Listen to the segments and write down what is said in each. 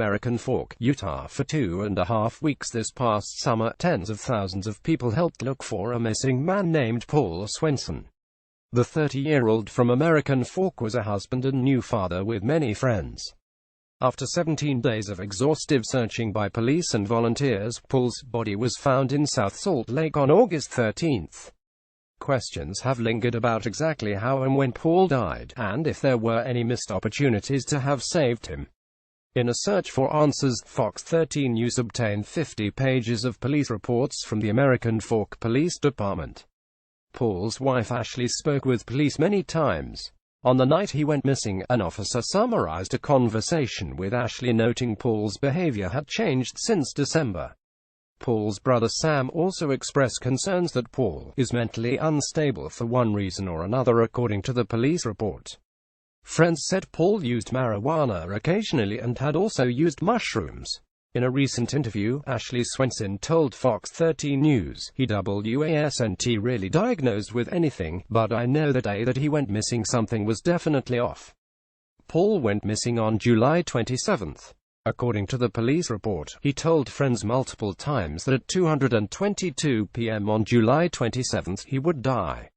American Fork, Utah for 2.5 weeks this past summer. Tens of thousands of people helped look for a missing man named Paul Swenson. The 30-year-old from American Fork was a husband and new father with many friends. After 17 days of exhaustive searching by police and volunteers, Paul's body was found in South Salt Lake on August 13. Questions have lingered about exactly how and when Paul died, and if there were any missed opportunities to have saved him. In a search for answers, Fox 13 News obtained 50 pages of police reports from the American Fork Police Department. Paul's wife Ashley spoke with police many times. On the night he went missing, an officer summarized a conversation with Ashley noting Paul's behavior had changed since December. Paul's brother Sam also expressed concerns that Paul is mentally unstable for one reason or another, according to the police report. Friends said Paul used marijuana occasionally and had also used mushrooms. In a recent interview, Ashley Swenson told Fox 13 News, "He wasn't really diagnosed with anything, but I know the day that he went missing something was definitely off." Paul went missing on July 27. According to the police report, he told friends multiple times that at 2:22 p.m. on July 27 he would die.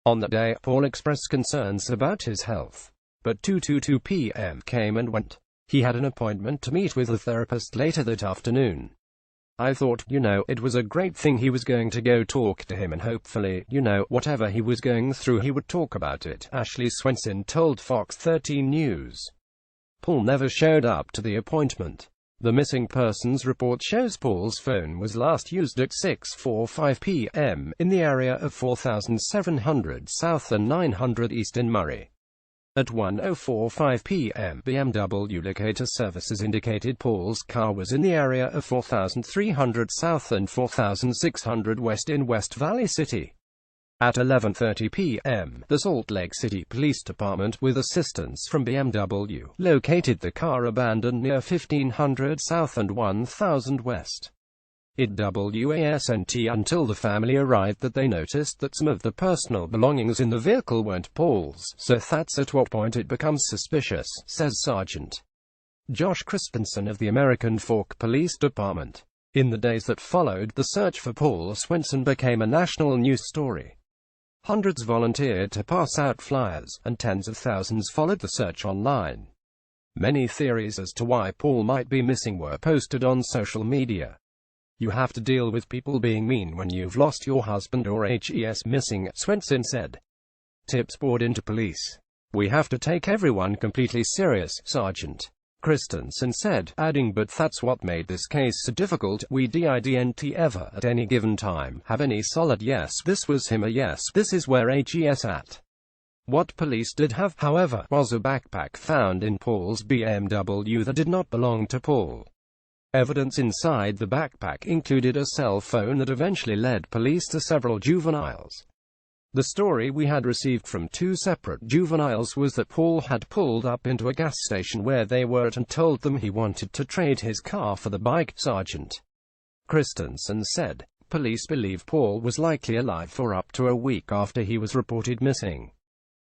On that day, Paul expressed concerns about his health. But 2:22 p.m. came and went. He had an appointment to meet with a therapist later that afternoon. "I thought, it was a great thing he was going to go talk to him and hopefully, whatever he was going through he would talk about it," Ashley Swenson told Fox 13 News. Paul never showed up to the appointment. The missing persons report shows Paul's phone was last used at 6:45 p.m. in the area of 4700 South and 900 East in Murray. At 1:45 p.m., BMW locator services indicated Paul's car was in the area of 4300 South and 4600 West in West Valley City. At 11:30 p.m., the Salt Lake City Police Department, with assistance from BMW, located the car abandoned near 1500 South and 1000 West. It wasn't until the family arrived that they noticed that some of the personal belongings in the vehicle weren't Paul's, so that's at what point it becomes suspicious, says Sergeant Josh Christensen of the American Fork Police Department. In the days that followed, the search for Paul Swenson became a national news story. Hundreds volunteered to pass out flyers, and tens of thousands followed the search online. Many theories as to why Paul might be missing were posted on social media. "You have to deal with people being mean when you've lost your husband or he's missing," Swenson said. Tips poured into police. "We have to take everyone completely serious," Sergeant Christensen said, adding, "But that's what made this case so difficult. We didn't ever, at any given time, have any solid yes, this was him or yes, this is where he's at." What police did have, however, was a backpack found in Paul's BMW that did not belong to Paul. Evidence inside the backpack included a cell phone that eventually led police to several juveniles. The story we had received from two separate juveniles was that Paul had pulled up into a gas station where they were at and told them he wanted to trade his car for the bike, Sergeant Christensen said. Police believe Paul was likely alive for up to a week after he was reported missing.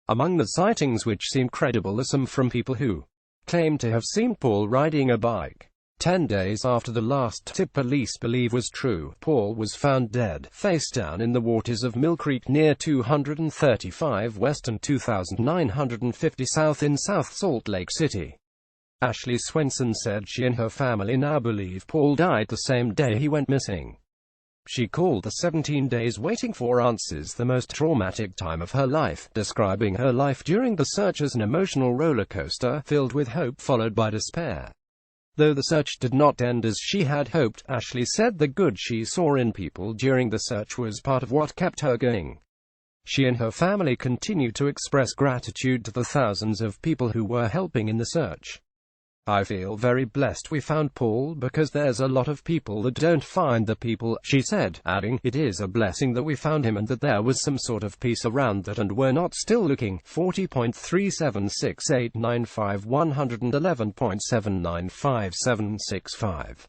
Among the sightings which seem credible are some from people who claim to have seen Paul riding a bike. 10 days after the last tip police believe was true, Paul was found dead, face down in the waters of Mill Creek near 235 West and 2950 South in South Salt Lake City. Ashley Swenson said she and her family now believe Paul died the same day he went missing. She called the 17 days waiting for answers the most traumatic time of her life, describing her life during the search as an emotional roller coaster, filled with hope followed by despair. Though the search did not end as she had hoped, Ashley said the good she saw in people during the search was part of what kept her going. She and her family continue to express gratitude to the thousands of people who were helping in the search. "I feel very blessed we found Paul because there's a lot of people that don't find the people," she said, adding, "It is a blessing that we found him and that there was some sort of peace around that and we're not still looking." 40.376895 111.795765